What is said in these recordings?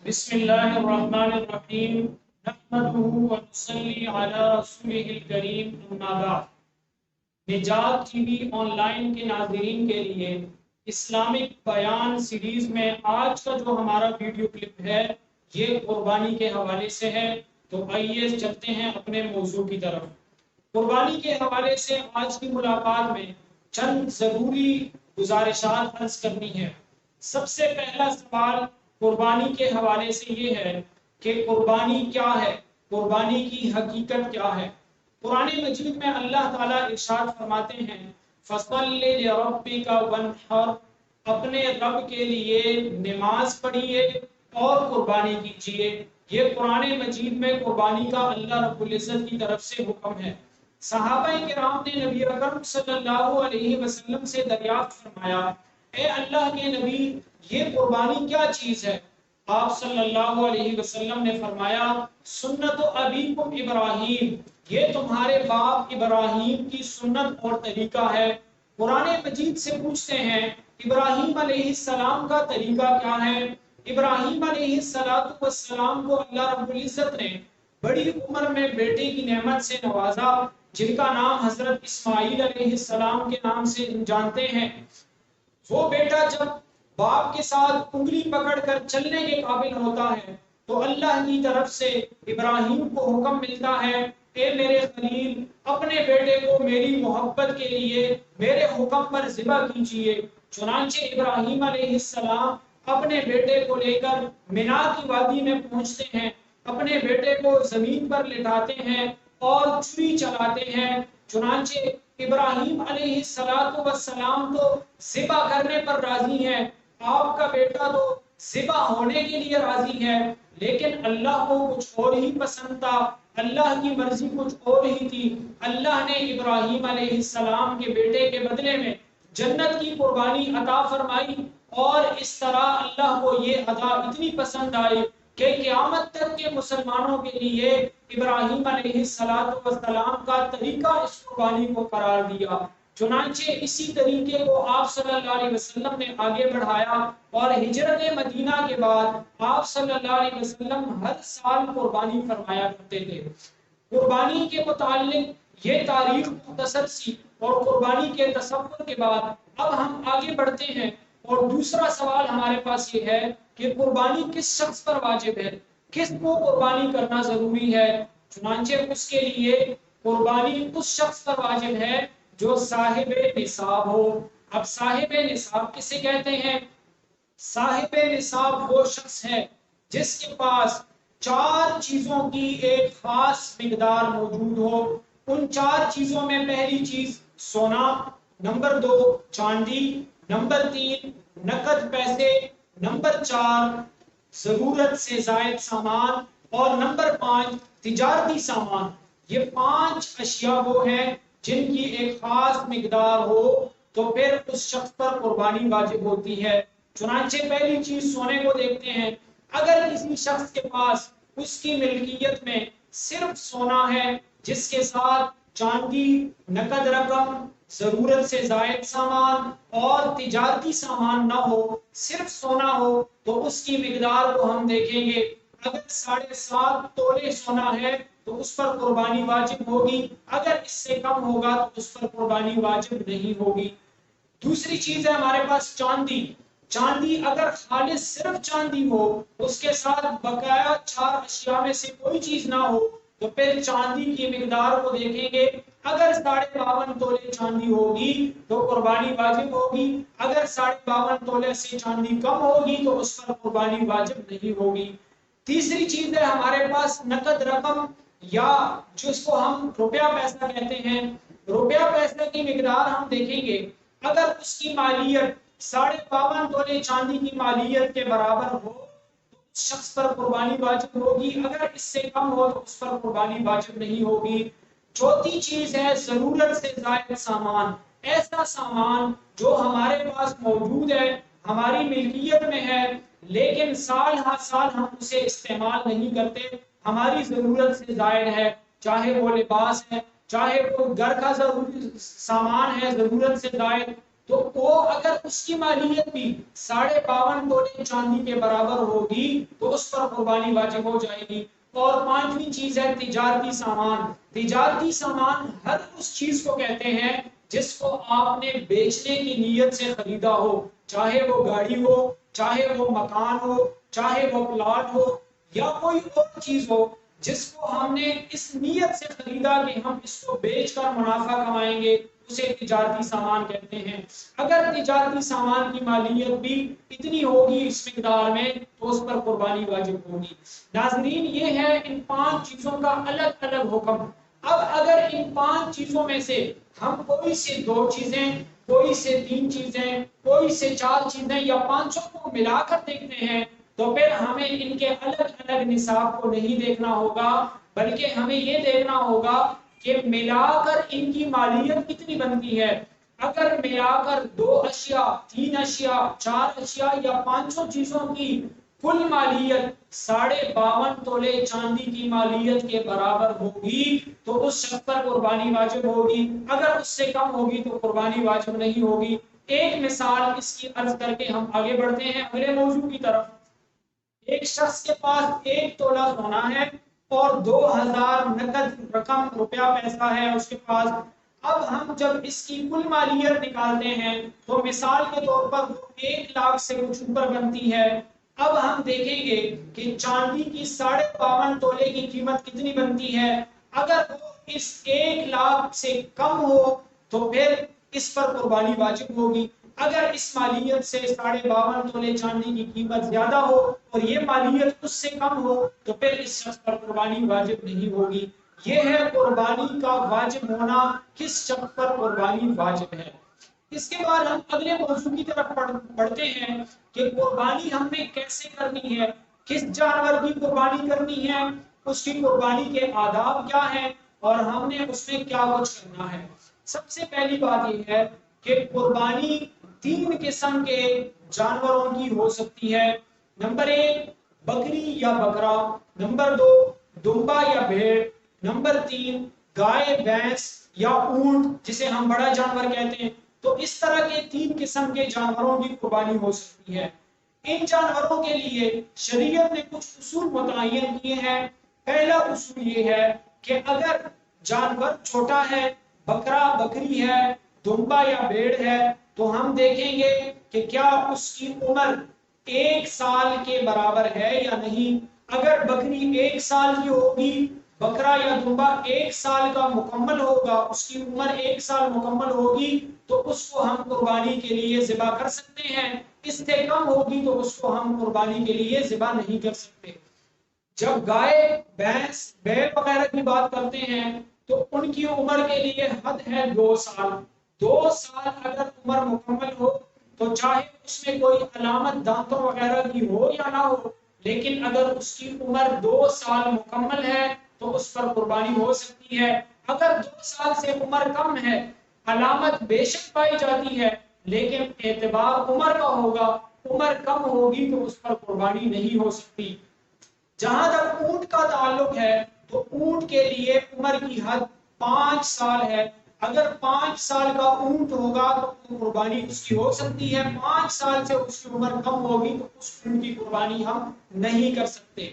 بسم اللہ الرحمن الرحیم نحمده ونصلی علی رسوله الکریم اما بعد۔ نجات ٹی وی آن لائن کے ناظرین کے لیے اسلامک بیان سیریز میں آج کا جو ہمارا ویڈیو کلپ ہے یہ قربانی کے حوالے سے ہے، تو آئیے چلتے ہیں اپنے موضوع کی طرف۔ قربانی کے حوالے سے آج کی ملاقات میں چند ضروری گزارشات عرض کرنی ہے۔ سب سے پہلا سوال قربانی کے حوالے سے یہ ہے کہ قربانی کیا ہے، قربانی کی حقیقت کیا ہے۔ قرآن مجید میں اللہ تعالیٰ ارشاد فرماتے ہیں فَصَلِّ لِرَبِّكَ وَانْحَرْ، اپنے رب کے لیے نماز پڑھیے اور قربانی کیجیے۔ یہ قرآن مجید میں قربانی کا اللہ رب العزت کی طرف سے حکم ہے۔ صحابہ کرام نے نبی اکرم صلی اللہ علیہ وسلم سے دریافت فرمایا، اے اللہ کے نبی یہ قربانی کیا چیز ہے؟ آپ صلی اللہ علیہ وسلم نے فرمایا سنت ابیکم ابراہیم، یہ تمہارے باپ ابراہیم کی سنت اور طریقہ ہے۔ قرآن مجید سے پوچھتے ہیں ابراہیم علیہ السلام کا طریقہ کیا ہے؟ ابراہیم علیہ السلام کو اللہ رب العزت نے بڑی عمر میں بیٹے کی نعمت سے نوازا، جن کا نام حضرت اسماعیل علیہ السلام کے نام سے جانتے ہیں۔ وہ بیٹا جب باپ کے ساتھ انگلی پکڑ کر چلنے کے قابل ہوتا ہے تو اللہ کی طرف سے ابراہیم کو حکم ملتا ہے، اے میرے خلیل اپنے بیٹے کو میری محبت کے لیے میرے حکم پر ذبح کیجیے۔ چنانچہ ابراہیم علیہ السلام اپنے بیٹے کو لے کر منا کی وادی میں پہنچتے ہیں، اپنے بیٹے کو زمین پر لٹاتے ہیں اور چھری چلاتے ہیں۔ چنانچہ ابراہیم علیہ السلام تو ذبح کرنے پر راضی ہیں، آپ کا بیٹا تو ذبح ہونے کے لیے راضی ہے، لیکن اللہ کو کچھ اور ہی پسند تھا، اللہ کی مرضی کچھ اور ہی تھی۔ اللہ نے ابراہیم علیہ السلام کے بیٹے کے بدلے میں جنت کی قربانی عطا فرمائی، اور اس طرح اللہ کو یہ عطا اتنی پسند آئی کہ قیامت تک کے مسلمانوں کے لیے ابراہیم علیہ السلام کا طریقہ اس قربانی کو قرار دیا۔ چنانچہ اسی طریقے کو آپ صلی اللہ علیہ وسلم نے آگے بڑھایا، اور ہجرت مدینہ کے بعد آپ صلی اللہ علیہ وسلم ہر سال قربانی فرمایا کرتے تھے۔ قربانی کے متعلق یہ تاریخ مختصر سی، اور قربانی کے تصور کے بعد اب ہم آگے بڑھتے ہیں، اور دوسرا سوال ہمارے پاس یہ ہے کہ قربانی کس شخص پر واجب ہے، کس کو قربانی کرنا ضروری ہے۔ چنانچہ اس کے لیے قربانی اس شخص پر واجب ہے جو صاحب نصاب ہو۔ اب صاحب نصاب کسے کہتے ہیں؟ صاحب نصاب وہ شخص ہے جس کے پاس چار چیزوں کی ایک خاص مقدار موجود ہو۔ ان چار چیزوں میں پہلی چیز سونا، نمبر 2 چاندی، نمبر 3 نقد پیسے، نمبر 4 ضرورت سے زائد سامان، اور نمبر 5 تجارتی سامان۔ یہ 5 اشیاء وہ ہیں جن کی ایک خاص مقدار ہو تو پھر اس شخص پر قربانی واجب ہوتی ہے۔ چنانچہ پہلی چیز سونے کو دیکھتے ہیں۔ اگر کسی شخص کے پاس اس کی ملکیت میں صرف سونا ہے جس کے ساتھ چاندی، نقد رقم، ضرورت سے زائد سامان اور تجارتی سامان نہ ہو، صرف سونا ہو، تو اس کی مقدار کو ہم دیکھیں گے۔ اگر 7.5 تولے سونا ہے تو اس پر قربانی واجب ہوگی، اگر اس سے کم ہوگا تو اس پر قربانی واجب نہیں ہوگی۔ دوسری چیز ہے ہمارے پاس چاندی۔ چاندی اگر خالص صرف چاندی ہو، اس کے ساتھ بقایا 4 اشیاء میں سے کوئی چیز نہ ہو، تو پھر چاندی کی مقدار کو دیکھیں گے۔ اگر 52.5 تولے چاندی ہوگی تو قربانی واجب ہوگی، اگر 52.5 تولے سے چاندی کم ہوگی تو اس پر قربانی واجب نہیں ہوگی۔ تیسری چیز ہے ہمارے پاس نقد رقم، یا جس کو ہم روپیہ پیسہ کہتے ہیں۔ روپیہ پیسے کی مقدار ہم دیکھیں گے، اگر اس کی مالیت 52.5 تولے چاندی کی مالیت کے برابر ہو تو اس شخص پر قربانی واجب ہوگی، اگر اس سے کم ہو تو اس پر قربانی واجب نہیں ہوگی۔ چوتھی چیز ہے ضرورت سے زائد سامان۔ ایسا سامان جو ہمارے پاس موجود ہے، ہماری ملکیت میں ہے، لیکن سال ہر سال ہم اسے استعمال نہیں کرتے، ہماری ضرورت سے زائد ہے، چاہے وہ لباس ہے، چاہے وہ گھر کا ضروری سامان ہے ضرورت سے زائد، تو وہ اگر اس کی مالیت بھی 52.5 تولے چاندی کے برابر ہوگی تو اس پر قربانی واجب ہو جائے گی۔ اور پانچویں چیز ہے تجارتی سامان۔ تجارتی سامان ہر اس چیز کو کہتے ہیں جس کو آپ نے بیچنے کی نیت سے خریدا ہو، چاہے وہ گاڑی ہو، چاہے وہ مکان ہو، چاہے وہ پلاٹ ہو، یا کوئی اور چیز ہو جس کو ہم نے اس نیت سے خریدا کہ ہم اس کو بیچ کر منافع کمائیں گے، اسے تجارتی سامان کہتے ہیں۔ اگر تجارتی سامان کی مالیت بھی اتنی ہوگی اس مقدار میں تو اس پر قربانی واجب ہوگی۔ ناظرین، یہ ہے ان 5 چیزوں کا الگ الگ حکم۔ اب اگر ان 5 چیزوں میں سے ہم کوئی سے 2 چیزیں، کوئی سے 3 چیزیں، کوئی سے 4 چیزیں یا 500 کو ملا کر دیکھتے ہیں تو پھر ہمیں ان کے الگ الگ نصاب کو نہیں دیکھنا ہوگا، بلکہ ہمیں یہ دیکھنا ہوگا کہ ملا کر ان کی مالیت کتنی بنتی ہے۔ اگر ملا کر 2 اشیاء، 3 اشیاء، 4 اشیاء یا 500 چیزوں کی کل مالیت 52.5 تولے چاندی کی مالیت کے برابر ہوگی تو اس شخص پر قربانی واجب ہوگی۔ اگر اس سے کم ہوگی تو قربانی واجب نہیں ہوگی۔ ایک مثال اس کی عرض کر کے ہم آگے بڑھتے ہیں اگلے موضوع کی طرف۔ ایک شخص کے پاس 1 تولہ سونا ہے اور 2000 نقد رقم روپیہ پیسہ ہے اس کے پاس۔ اب ہم جب اس کی کل مالیت نکالتے ہیں تو مثال کے طور پر وہ 1 لاکھ سے کچھ اوپر بنتی ہے۔ اب ہم دیکھیں گے کہ چاندی کی 52.5 تولے کی قیمت کتنی بنتی ہے۔ اگر وہ اس 1 لاکھ سے کم ہو تو پھر اس پر قربانی واجب ہوگی۔ اگر اس مالیت سے 52.5 تولے چاندی کی قیمت زیادہ ہو اور یہ مالیت اس سے کم ہو تو پھر اس شخص پر قربانی واجب نہیں ہوگی۔ یہ ہے قربانی کا واجب ہونا، کس شخص پر قربانی واجب ہے۔ اس کے بعد ہم اگلے موضوع کی طرف پڑھتے ہیں کہ قربانی ہم نے کیسے کرنی ہے، کس جانور کی قربانی کرنی ہے، اس کی قربانی کے آداب کیا ہیں اور ہم نے اس میں کیا کچھ کرنا ہے۔ سب سے پہلی بات یہ ہے کہ قربانی 3 قسم کے جانوروں کی ہو سکتی ہے۔ نمبر 1 بکری یا بکرا، نمبر 2 دمبا یا بھیڑ، نمبر 3 گائے بھینس یا اونٹ جسے ہم بڑا جانور کہتے ہیں۔ تو اس طرح کے 3 قسم کے جانوروں کی قربانی ہو سکتی ہے۔ ان جانوروں کے لیے شریعت نے کچھ اصول متعین کیے ہیں۔ پہلا اصول یہ ہے کہ اگر جانور چھوٹا ہے، بکرا بکری ہے، دمبا یا بھیڑ ہے، تو ہم دیکھیں گے کہ کیا اس کی عمر 1 سال کے برابر ہے یا نہیں۔ اگر بکری 1 سال کی ہوگی، بکرا یا دمبا 1 سال کا مکمل ہوگا، اس کی عمر 1 سال مکمل ہوگی تو اس کو ہم قربانی کے لیے ذبح کر سکتے ہیں۔ اس سے کم ہوگی تو اس کو ہم قربانی کے لیے ذبح نہیں کر سکتے۔ جب گائے بھینس بیل وغیرہ کی بات کرتے ہیں تو ان کی عمر کے لیے حد ہے 2 سال۔ 2 سال اگر عمر مکمل ہو تو چاہے اس میں کوئی علامت دانتوں وغیرہ کی ہو یا نہ ہو، لیکن اگر اس کی عمر 2 سال مکمل ہے تو اس پر قربانی ہو سکتی ہے۔ اگر 2 سال سے عمر کم ہے، علامت بے شک پائی جاتی ہے لیکن اعتبار عمر کا ہوگا، عمر کم ہوگی تو اس پر قربانی نہیں ہو سکتی۔ جہاں تک اونٹ کا تعلق ہے تو اونٹ کے لیے عمر کی حد 5 سال ہے۔ اگر 5 سال کا اونٹ ہوگا تو قربانی اس کی ہو سکتی ہے۔ 5 سال سے اس کی عمر کم ہوگی تو اس اونٹ کی قربانی ہم نہیں کر سکتے۔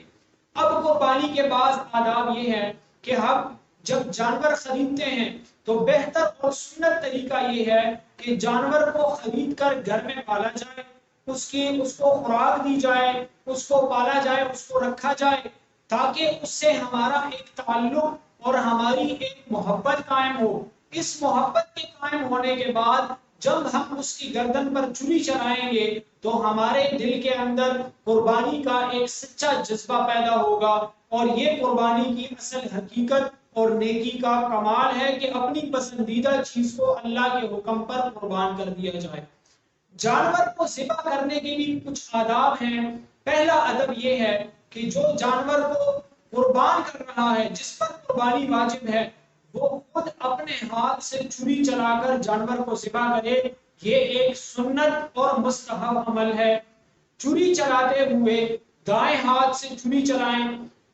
اب قربانی کے بعد آداب یہ ہے کہ ہم جب جانور خریدتے ہیں تو بہتر اور سنت طریقہ یہ ہے کہ جانور کو خرید کر گھر میں پالا جائے، اس کو خوراک دی جائے، اس کو پالا جائے، اس کو رکھا جائے تاکہ اس سے ہمارا ایک تعلق اور ہماری ایک محبت قائم ہو۔ اس محبت کے قائم ہونے کے بعد جب ہم اس کی گردن پر چھری چلائیں گے تو ہمارے دل کے اندر قربانی کا ایک سچا جذبہ پیدا ہوگا، اور یہ قربانی کی اصل حقیقت اور نیکی کا کمال ہے کہ اپنی پسندیدہ چیز کو اللہ کے حکم پر قربان کر دیا جائے۔ جانور کو ذبح کرنے کے بھی کچھ آداب ہیں۔ پہلا ادب یہ ہے کہ جو جانور کو قربان کر رہا ہے، جس پر قربانی واجب ہے، وہ خود اپنے ہاتھ سے چھری چلا کر جانور کو ذبح کرے۔ یہ ایک سنت اور مستحب عمل ہے۔ چھری چلاتے ہوئے دائیں ہاتھ سے چھری چلائیں،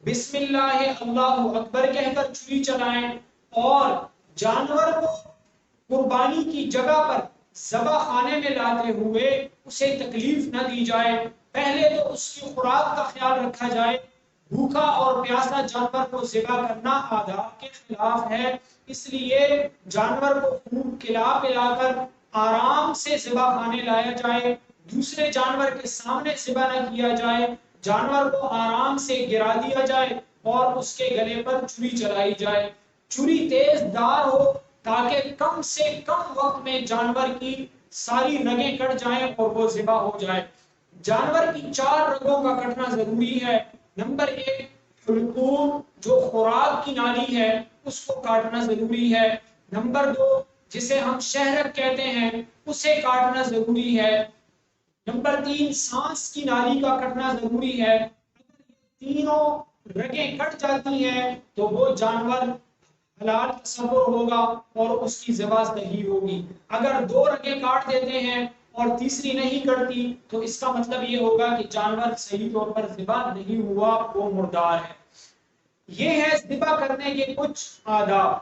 بسم اللہ اللہ اکبر کہہ کر چھری چلائیں، اور جانور کو قربانی کی جگہ پر ذبح خانے میں لاتے ہوئے اسے تکلیف نہ دی جائے، پہلے تو اس کی خوراک کا خیال رکھا جائے۔ بھوکا اور پیاسا جانور کو ذبح کرنا آداب کے خلاف ہے، اس لیے جانور کو خوب کھلا پلا کر آرام سے ذبح خانے لایا جائے، دوسرے جانور کے سامنے ذبح نہ کیا جائے، جانور کو آرام سے گرا دیا جائے اور اس کے گلے پر چھری چلائی جائے، چھری تیز دار ہو تاکہ کم سے کم وقت میں جانور کی ساری رگیں کٹ جائیں اور وہ ذبح ہو جائے۔ جانور کی 4 رگوں کا کٹنا ضروری ہے۔ نمبر 1 حلقوم جو خوراک کی نالی ہے اس کو کاٹنا ضروری ہے۔ نمبر 2 جسے ہم شہرک کہتے ہیں اسے کاٹنا ضروری ہے۔ نمبر 3 سانس کی نالی کا کٹنا ضروری ہے۔ اگر یہ تینوں رگیں کٹ جاتی ہیں تو وہ جانور حلال تصور ہوگا اور اس کی ذبح صحیح ہوگی۔ اگر 2 رگیں کاٹ دیتے ہیں اور تیسری نہیں کٹتی تو اس کا مطلب یہ ہوگا کہ جانور صحیح طور پر ذبح نہیں ہوا، وہ مردار ہے۔ یہ ہے ذبح کرنے کے کچھ آداب۔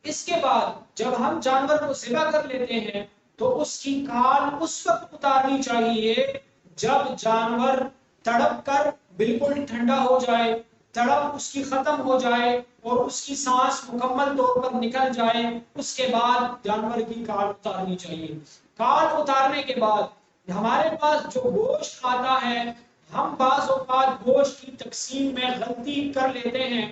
اس کے بعد جب ہم جانور کو ذبح کر لیتے ہیں تو اس کی کھال اس وقت اتارنی چاہیے جب جانور تڑپ کر بالکل ٹھنڈا ہو جائے، تڑپ اس کی ختم ہو جائے اور اس کی سانس مکمل طور پر نکل جائے، اس کے بعد جانور کی کھال اتارنی چاہیے۔ کھال اتارنے کے بعد ہمارے پاس جو گوشت آتا ہے، ہم بعض اوقات گوشت کی تقسیم میں غلطی کر لیتے ہیں۔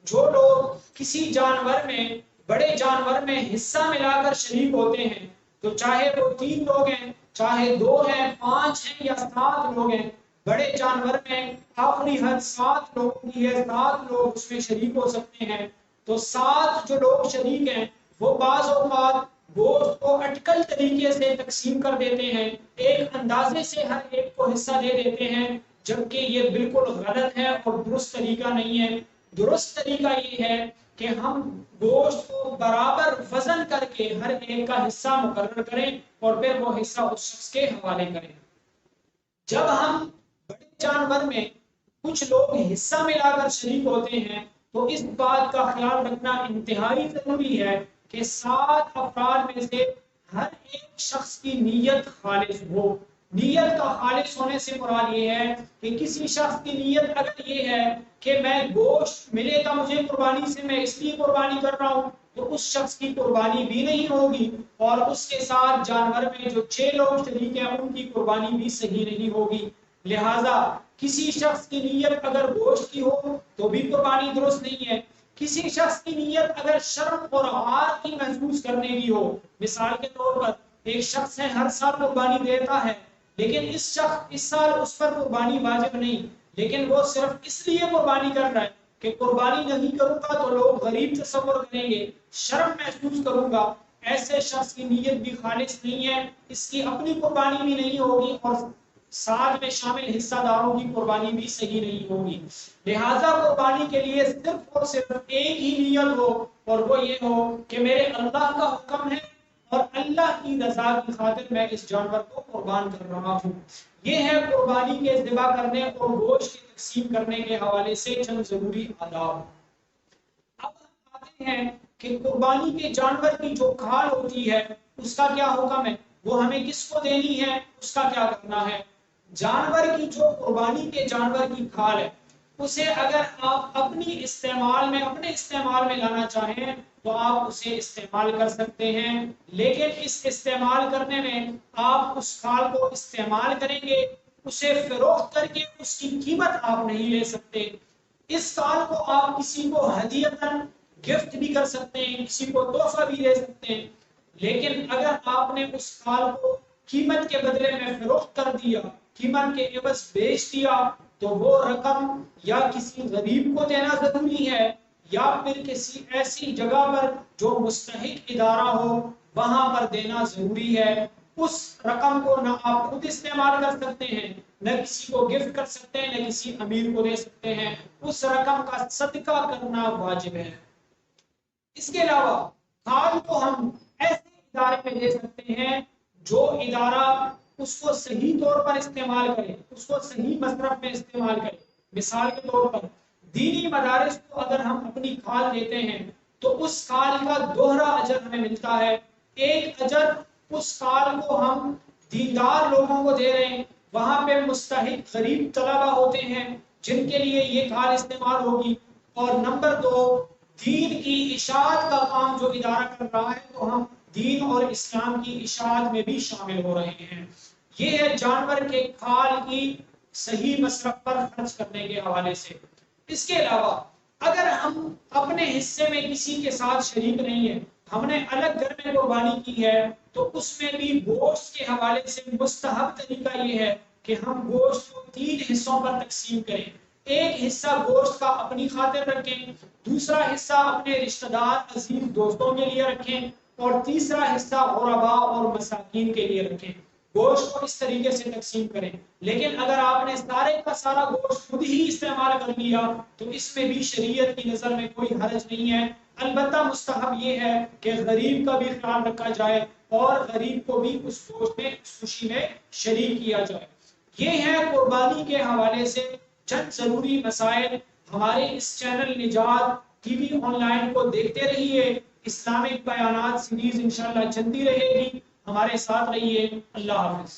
جو لوگ کسی جانور میں، بڑے جانور میں حصہ ملا کر شریک ہوتے ہیں، تو چاہے وہ 3 لوگ ہیں، چاہے 2 ہیں، 5 ہیں یا 7 لوگ ہیں، بڑے جانور میں آخری حد 7 لوگوں کی ہے، 7 لوگ اس میں شریک ہو سکتے ہیں۔ تو 7 جو لوگ شریک ہیں وہ بعض اوقات گوشت کو اٹکل طریقے سے تقسیم کر دیتے ہیں، ایک اندازے سے ہر ایک کو حصہ دے دیتے ہیں، جبکہ یہ بالکل غلط ہے اور درست طریقہ نہیں ہے۔ درست طریقہ یہ ہے کہ ہم گوشت کو برابر وزن کر کے ہر ایک کا حصہ مقرر کریں اور پھر وہ حصہ اس شخص کے حوالے کریں۔ جب ہم بڑے جانور میں کچھ لوگ حصہ ملا کر شریک ہوتے ہیں تو اس بات کا خیال رکھنا انتہائی ضروری ہے کہ 7 افراد میں سے ہر ایک شخص کی نیت خالص ہو۔ نیت کا خالص ہونے سے مراد یہ ہے کہ کسی شخص کی نیت اگر یہ ہے کہ میں گوشت ملے گا مجھے قربانی سے، میں اس لیے قربانی کر رہا ہوں، تو اس شخص کی قربانی بھی نہیں ہوگی، اور اس کے ساتھ جانور میں جو 6 لوگ شریک ہیں ان کی قربانی بھی صحیح نہیں ہوگی۔ لہذا کسی شخص کی نیت اگر گوشت کی ہو تو بھی قربانی درست نہیں ہے۔ کسی شخص کی نیت اگر شرم اور عار کی محسوس کرنے کی ہو، مثال کے طور پر ایک شخص ہے ہر سال قربانی دیتا ہے، لیکن اس سال اس پر قربانی واجب نہیں، لیکن وہ صرف اس لیے قربانی کر رہا ہے کہ قربانی نہیں کروں گا تو لوگ غریب تصور کریں گے، شرم محسوس کروں گا، ایسے شخص کی نیت بھی خالص نہیں ہے، اس کی اپنی قربانی بھی نہیں ہوگی اور ساتھ میں شامل حصہ داروں کی قربانی بھی صحیح نہیں ہوگی۔ لہذا قربانی کے لیے صرف اور صرف ایک ہی نیت ہو، اور وہ یہ ہو کہ میرے اللہ کا حکم ہے اور اللہ کی رضا کی خاطر میں اس جانور کو قربان کر رہا ہوں۔ یہ ہے قربانی کے ذبح کرنے اور گوشت کی تقسیم کرنے کے حوالے سے چند ضروری آداب۔ اب ہم آتے ہیں کہ قربانی کے جانور کی جو کھال ہوتی ہے اس کا کیا حکم ہے، وہ ہمیں کس کو دینی ہے، اس کا کیا کرنا ہے۔ جانور کی جو قربانی کے جانور کی کھال ہے اسے اگر آپ اپنے استعمال میں لانا چاہیں تو آپ اسے استعمال کر سکتے ہیں، لیکن اس استعمال کرنے میں آپ اس کھال کو استعمال کریں گے، اسے فروخت کر کے اس کی قیمت آپ نہیں لے سکتے۔ اس کھال کو آپ کسی کو ہدیتاً گفٹ بھی کر سکتے ہیں، کسی کو تحفہ بھی دے سکتے ہیں، لیکن اگر آپ نے اس کھال کو قیمت کے بدلے میں فروخت کر دیا، قیمت کے عوض بیچ دیا، تو وہ رقم یا کسی غریب کو دینا ضروری ہے یا پھر کسی ایسی جگہ پر جو مستحق ادارہ ہو وہاں پر دینا ضروری ہے۔ اس رقم کو نہ آپ خود استعمال کر سکتے ہیں، نہ کسی کو گفٹ کر سکتے ہیں، نہ کسی امیر کو دے سکتے ہیں، اس رقم کا صدقہ کرنا واجب ہے۔ اس کے علاوہ کھال کو ہم ایسے ادارے میں دے سکتے ہیں جو ادارہ اس کو صحیح طور پر استعمال کرے، اس کو صحیح مصرف میں استعمال کرے۔ مثال کے طور پر دینی مدارس کو اگر ہم اپنی کھال دیتے ہیں تو اس کھال کا دوہرا اجر ہمیں ملتا ہے۔ ایک اجر اس کال کو ہم دیندار لوگوں کو دے رہے ہیں، وہاں پہ مستحق غریب طلبہ ہوتے ہیں جن کے لیے یہ کال استعمال ہوگی۔ اور نمبر 2، دین کی اشاعت کا کام جو ادارہ کر رہا ہے تو ہم دین اور اسلام کی اشاعت میں بھی شامل ہو رہے ہیں۔ یہ ہے جانور کے کھال کی صحیح مصرف پر خرچ کرنے کے حوالے سے۔ اس کے علاوہ اگر ہم اپنے حصے میں کسی کے ساتھ شریک نہیں ہیں، ہم نے الگ گھر میں قربانی کی ہے، تو اس میں بھی گوشت کے حوالے سے مستحب طریقہ یہ ہے کہ ہم گوشت کو 3 حصوں پر تقسیم کریں۔ ایک حصہ گوشت کا اپنی خاطر رکھیں، دوسرا حصہ اپنے رشتہ دار عزیز دوستوں کے لیے رکھیں، اور تیسرا حصہ غرباء اور مساکین کے لیے رکھیں۔ گوشت کو اس طریقے سے تقسیم کریں۔ لیکن اگر آپ نے سارے کا سارا گوشت خود ہی استعمال کر لیا تو اس میں بھی شریعت کی نظر میں کوئی حرج نہیں ہے۔ البتہ مستحب یہ ہے کہ غریب کا بھی خیال رکھا جائے اور غریب کو بھی اس گوشت میں، اس خوشی میں شریک کیا جائے۔ یہ ہے قربانی کے حوالے سے چند ضروری مسائل۔ ہمارے اس چینل نجات ٹی وی آن لائن کو دیکھتے رہیے، اسلامک بیانات سیریز انشاءاللہ چلتی رہے گی، ہمارے ساتھ رہیے۔ اللہ حافظ۔